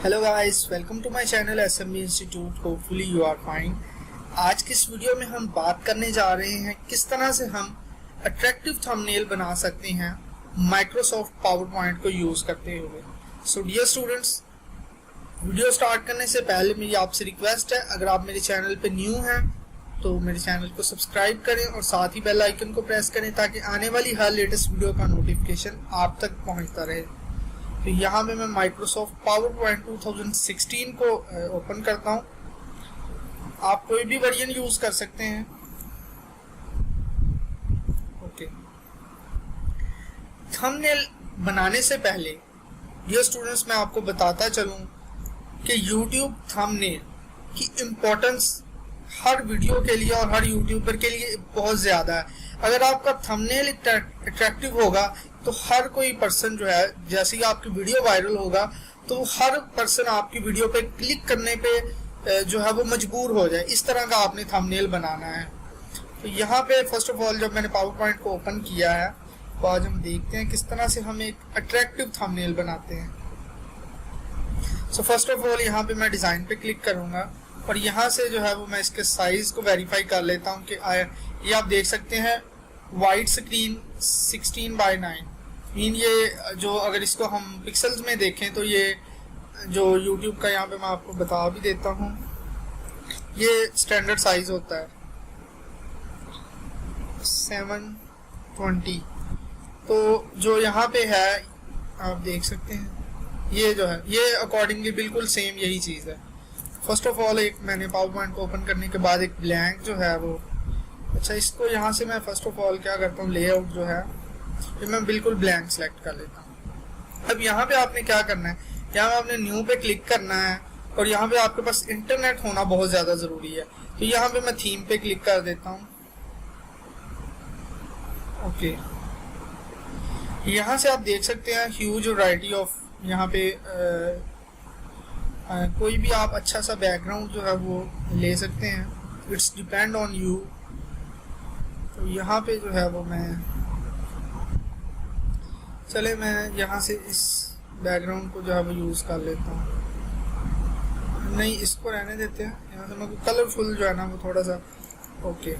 Hello guys, welcome to my channel SMB institute. Hopefully you are fine. आज की इस video में हम बात करने जा रहे हैं किस तरह से हम अट्रैक्टिव थंबनेल बना सकते हैं माइक्रोसॉफ्ट पावर पॉइंट को यूज करते हुए। So dear students, video start करने से पहले मेरी आपसे रिक्वेस्ट है, अगर आप मेरे चैनल पे न्यू हैं तो मेरे चैनल को सब्सक्राइब करें और साथ ही बेल आइकन को प्रेस करें ताकि आने वाली हर लेटेस्ट वीडियो का नोटिफिकेशन आप तक पहुंचता रहे। तो यहाँ पे मैं माइक्रोसॉफ्ट पावर पॉइंट 2016 को ओपन करता हूँ। आप कोई भी वर्जन यूज कर सकते हैं। ओके, थंबनेल बनाने से पहले डियर स्टूडेंट्स मैं आपको बताता चलूं कि YouTube थंबनेल की इम्पोर्टेंस हर वीडियो के लिए और हर यूट्यूबर के लिए बहुत ज्यादा है। अगर आपका थंबनेल अट्रैक्टिव होगा तो हर कोई पर्सन जो है, जैसे ही आपकी वीडियो वायरल होगा तो हर पर्सन आपकी वीडियो पे क्लिक करने पे जो है वो मजबूर हो जाए। इस तरह का आपने थंबनेल बनाना है। तो यहाँ पे फर्स्ट ऑफ ऑल जब मैंने पावर पॉइंट को ओपन किया है तो आज हम देखते हैं किस तरह से हम एक अट्रैक्टिव थंबनेल बनाते हैं। सो फर्स्ट ऑफ ऑल यहाँ पे मैं डिजाइन पे क्लिक करूंगा और यहाँ से जो है वो मैं इसके साइज को वेरीफाई कर लेता हूँ कि ये आप देख सकते हैं वाइड स्क्रीन 16:9 मीन ये जो अगर इसको हम पिक्सल्स में देखें तो ये जो YouTube का यहाँ पे मैं आपको बता भी देता हूँ, ये स्टैंडर्ड साइज होता है 720। तो जो यहाँ पे है आप देख सकते हैं ये जो है ये अकॉर्डिंगली बिल्कुल सेम यही चीज़ है। फर्स्ट ऑफ ऑल एक मैंने पावर पॉइंट को ओपन करने के बाद एक ब्लैंक जो है वो, अच्छा इसको यहाँ से मैं फर्स्ट ऑफ ऑल क्या करता हूँ, लेआउट जो है ये मैं बिल्कुल ब्लैंक सेलेक्ट कर लेता हूँ। अब यहाँ पे आपने क्या करना है, यहाँ पे आपने न्यू पे क्लिक करना है और यहाँ पे आपके पास इंटरनेट होना बहुत ज़्यादा ज़रूरी है। तो यहाँ पे मैं थीम पे क्लिक कर देता हूँ। ओके, यहाँ से आप देख सकते हैं ह्यूज वैरायटी ऑफ, यहाँ पे कोई भी आप अच्छा सा बैकग्राउंड जो है वो ले सकते हैं। It's depend on you. तो यहाँ पे जो है वो मैं यहाँ से इस बैकग्राउंड को जो है वो यूज़ कर लेता हूँ। नहीं, इसको रहने देते हैं। यहाँ से मैं कलरफुल जो है ना वो थोड़ा सा, okay.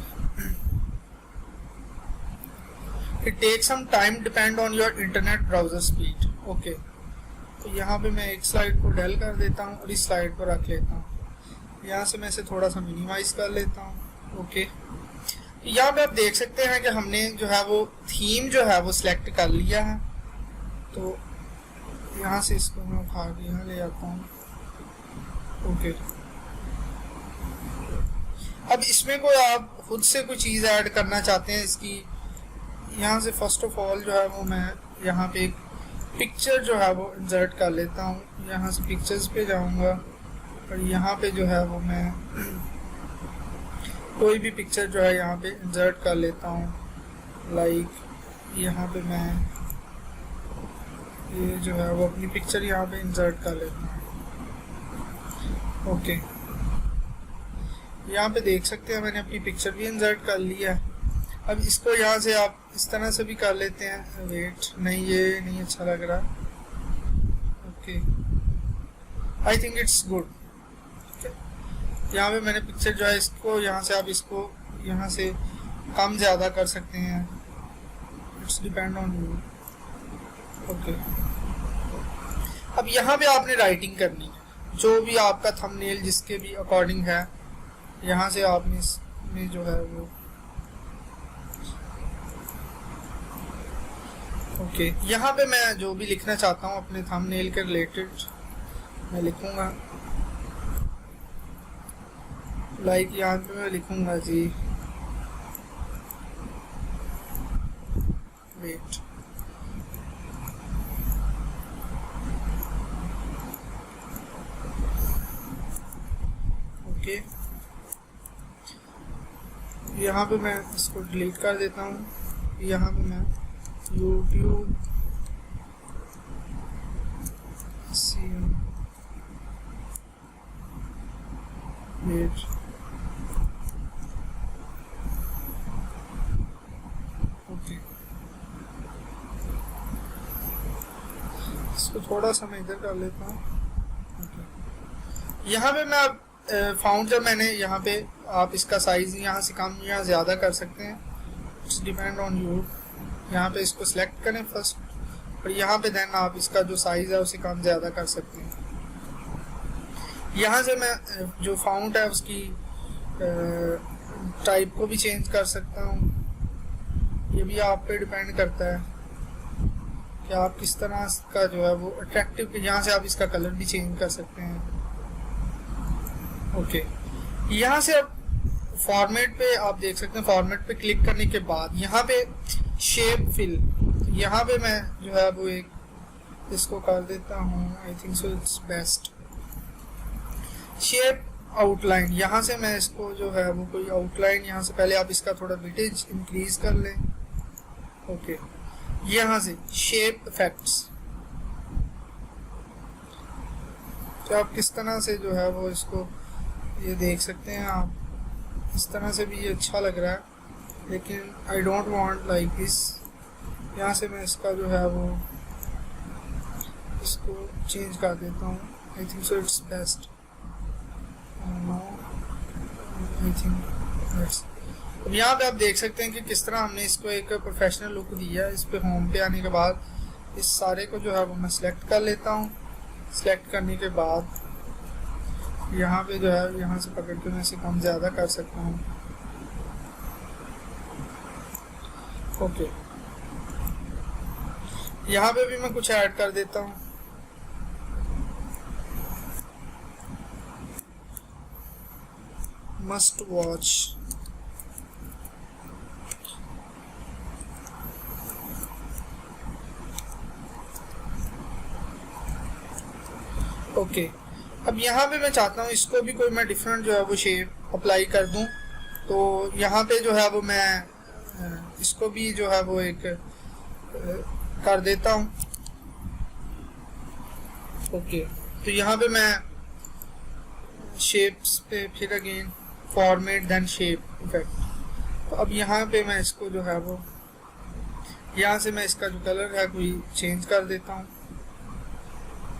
It take some time depend on your internet browser speed. Okay, तो यहाँ पे मैं एक स्लाइड को डेल कर देता हूँ और इस स्लाइड को रख लेता हूँ। यहाँ से मैं इसे थोड़ा सा मिनिमाइज कर लेता हूँ। ओके, यहाँ पे आप देख सकते हैं कि हमने जो है वो थीम जो है वो सिलेक्ट कर लिया है। तो यहाँ से इसको मैं उठा के यहाँ ले आता हूँ। ओके, अब इसमें कोई आप खुद से कोई चीज़ ऐड करना चाहते हैं इसकी, यहाँ से फर्स्ट ऑफ ऑल जो है वो मैं यहाँ पे एक पिक्चर जो है वो इंसर्ट कर लेता हूँ। यहाँ से पिक्चर्स पे जाऊँगा और यहाँ पे जो है वो मैं कोई भी पिक्चर जो है यहाँ पे इंसर्ट कर लेता हूँ। लाइक यहाँ पे मैं ये जो है वो अपनी पिक्चर यहाँ पे इंसर्ट कर लेता हूँ। ओके, यहाँ पे देख सकते हैं मैंने अपनी पिक्चर भी इंसर्ट कर लिया है। अब इसको यहाँ से आप इस तरह से भी कर लेते हैं। वेट, नहीं ये नहीं अच्छा लग रहा। Okay, I think it's good. यहाँ पे मैंने पिक्चर जो है इसको यहाँ से आप इसको यहाँ से कम ज़्यादा कर सकते हैं। It's depend on you. Okay, अब यहाँ पे आपने राइटिंग करनी है, जो भी आपका थंबनेल जिसके भी अकॉर्डिंग है। यहाँ से आपने इसमें जो है वो ओके, यहाँ पे मैं जो भी लिखना चाहता हूँ अपने थंबनेल के रिलेटेड मैं लिखूँगा। लाइक यहाँ पे मैं लिखूँगा जी, वेट, ओके, यहाँ पे मैं इसको डिलीट कर देता हूँ। यहाँ पे मैं YouTube वेट, ओके, इसको थोड़ा सा मैं इधर कर लेता हूँ। यहाँ पे मैं फाउंड जब मैंने यहाँ पे आप इसका साइज यहाँ से कम या ज़्यादा कर सकते हैं, इट्स डिपेंड ऑन यू। यहाँ पे इसको सिलेक्ट करें फर्स्ट, और यहाँ पे देन आप इसका जो साइज है उसे कम ज़्यादा कर सकते हैं। यहाँ से मैं जो फाउंड है उसकी टाइप को भी चेंज कर सकता हूँ। ये भी आप पे डिपेंड करता है कि आप किस तरह का जो है वो अट्रैक्टिव, यहाँ से आप इसका कलर भी चेंज कर सकते हैं। ओके, यहाँ से अब फॉर्मेट पे आप देख सकते हैं, फॉर्मेट पे क्लिक करने के बाद यहाँ पे शेप फिल, यहाँ पे मैं जो है वो एक इसको कर देता हूँ, I think so it's best. Shape outline, यहाँ से मैं इसको जो है वो कोई आउटलाइन, यहाँ से पहले आप इसका थोड़ा बिटेज इंक्रीज कर लें। ओके, यहाँ से शेप इफेक्ट्स, तो आप किस तरह से जो है वो इसको ये देख सकते हैं आप, इस तरह से भी ये अच्छा लग रहा है, लेकिन I don't want like this. यहाँ से मैं इसका जो है वो इसको चेंज कर देता हूँ, I think so it's best. I think अब यहाँ पे आप देख सकते हैं कि किस तरह हमने इसको एक प्रोफेशनल लुक दिया है। इस पे होम पे आने के बाद इस सारे को जो है वो मैं सिलेक्ट कर लेता हूँ। सिलेक्ट करने के बाद यहाँ पे जो है यहाँ से पकड़ के मैं इसे कम ज़्यादा कर सकता हूँ। ओके, यहाँ पे भी मैं कुछ ऐड कर देता हूँ। Must watch, okay. अब यहाँ पे मैं चाहता हूँ इसको भी कोई मैं डिफरेंट जो है वो शेप अप्लाई कर दूँ, तो यहाँ पे जो है वो मैं इसको भी जो है वो एक कर देता हूँ। ओके, तो यहाँ पे मैं शेप्स पे फिर again format then shape effect, तो अब यहाँ पे मैं इसको जो है वो यहाँ से मैं इसका जो कलर है कोई चेंज कर देता हूँ।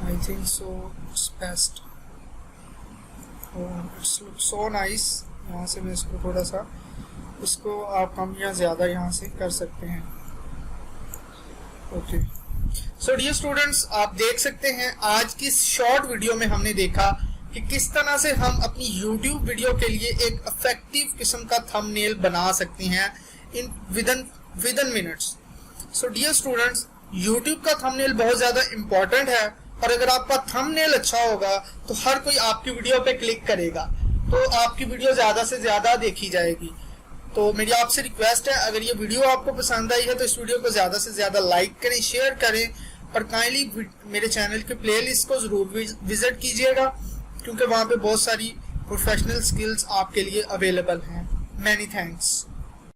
I think so it's best, it's look so nice. यहाँ से मैं इसको थोड़ा सा इसको आप कम या ज़्यादा यहाँ से कर सकते हैं। ओके, सो डियर स्टूडेंट्स, आप देख सकते हैं आज की शॉर्ट वीडियो में हमने देखा कि किस तरह से हम अपनी YouTube वीडियो के लिए एक इफेक्टिव किस्म का थंबनेल बना सकते हैं in within minutes. So dear students, YouTube का थंबनेल बहुत ज़्यादा इम्पोर्टेंट है, और अगर आपका थंबनेल अच्छा होगा तो हर कोई आपकी वीडियो पे क्लिक करेगा, तो आपकी वीडियो ज़्यादा से ज़्यादा देखी जाएगी। तो मेरी आपसे रिक्वेस्ट है, अगर ये वीडियो आपको पसंद आई है तो इस वीडियो को ज़्यादा से ज़्यादा लाइक करें, शेयर करें, और काइंडली मेरे चैनल के प्लेलिस्ट को ज़रूर विजिट कीजिएगा, क्योंकि वहाँ पे बहुत सारी प्रोफेशनल स्किल्स आपके लिए अवेलेबल हैं। Many thanks.